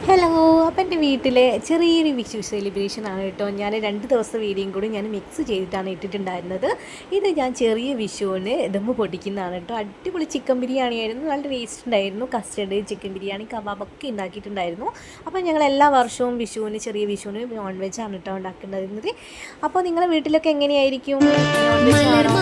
Hello. അപ്പം എൻ്റെ വീട്ടിലെ ചെറിയൊരു വിഷു സെലിബ്രേഷനാണ് കേട്ടോ. ഞാൻ 2 ദിവസത്തെ വീഡിയോയും കൂടി ഞാൻ മിക്സ് ചെയ്തിട്ടാണ് ഇട്ടിട്ടുണ്ടായിരുന്നത്. ഇത് ഞാൻ ചെറിയ വിഷുവിന് ദമ്മ് പൊട്ടിക്കുന്നതാണ് കേട്ടോ. അടിപൊളി ചിക്കൻ ബിരിയാണി ആയിരുന്നു, നല്ല ടേസ്റ്റ് ഉണ്ടായിരുന്നു. കസ്റ്റർഡ്, ചിക്കൻ ബിരിയാണി, കബാബൊക്കെ ഉണ്ടാക്കിയിട്ടുണ്ടായിരുന്നു. അപ്പോൾ ഞങ്ങൾ എല്ലാ വർഷവും വിഷുവിന്, ചെറിയ വിഷുവിന് നോൺ വെജാണ് കേട്ടോ ഉണ്ടാക്കുന്നത്. അപ്പോൾ നിങ്ങളുടെ വീട്ടിലൊക്കെ എങ്ങനെയായിരിക്കും? നോൺ വെജ് ആണോ?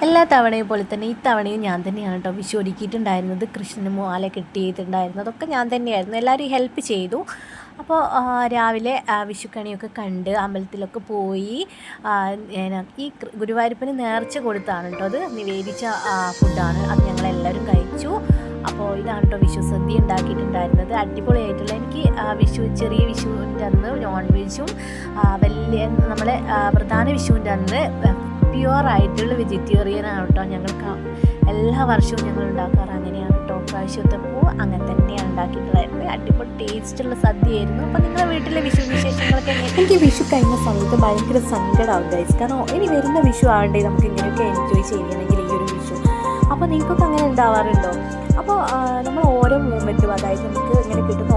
എല്ലാ തവണയും പോലെ തന്നെ ഇത്തവണയും ഞാൻ തന്നെയാണ് കേട്ടോ വിഷു ഒരുക്കിയിട്ടുണ്ടായിരുന്നത്. കൃഷ്ണന് മാല കെട്ടിയിട്ടുണ്ടായിരുന്നു, അതൊക്കെ ഞാൻ തന്നെയായിരുന്നു. എല്ലാവരും ഹെൽപ്പ് ചെയ്തു. അപ്പോൾ രാവിലെ വിഷുക്കണിയൊക്കെ കണ്ട് അമ്പലത്തിലൊക്കെ പോയി. ഈ ഗുരുവായൂരപ്പന് നേർച്ച കൊടുത്താണ് കേട്ടോ, അത് നിവേദിച്ച ഫുഡാണ്. അത് ഞങ്ങളെല്ലാവരും കഴിച്ചു. അപ്പോൾ ഇതാണ് കേട്ടോ വിഷു സദ്യ ഉണ്ടാക്കിയിട്ടുണ്ടായിരുന്നത്. അടിപൊളിയായിട്ടുള്ള, എനിക്ക് ചെറിയ വിഷുവിൻ്റെ അന്ന് നോൺ വെജും, വലിയ നമ്മളെ പ്രധാന വിഷുവിൻ്റെ അന്ന് പ്യുവറായിട്ടുള്ള വെജിറ്റേറിയനാണ് കേട്ടോ. ഞങ്ങൾക്ക് എല്ലാ വർഷവും ഞങ്ങൾ ഉണ്ടാക്കാറ് അങ്ങനെയാണ് കേട്ടോ. പ്രാവശ്യത്തപ്പോൾ അങ്ങനെ തന്നെയാണ് ഉണ്ടാക്കിയിട്ടുണ്ടായിരുന്നത്. അടിപൊളി ടേസ്റ്റുള്ള സദ്യയായിരുന്നു. അപ്പോൾ നിങ്ങളുടെ വീട്ടിലെ വിഷു വിശേഷങ്ങളൊക്കെ എനിക്ക് വിഷു കഴിഞ്ഞ സമയത്ത് ഭയങ്കര സങ്കടമാവും ഗൈസ്. കാരണം ഇനി വരുന്ന വിഷു ആവണ്ടേ നമുക്ക് ഇങ്ങനെയൊക്കെ എൻജോയ് ചെയ്യണമെങ്കിൽ ഈ ഒരു വിഷു. അപ്പോൾ നിങ്ങൾക്കൊക്കെ അങ്ങനെ ഉണ്ടാവാറുണ്ടോ? അപ്പോൾ നമ്മൾ ഓരോ മൂമെൻറ്റും, അതായത് നമുക്ക് ഇങ്ങനെ കിട്ടുന്ന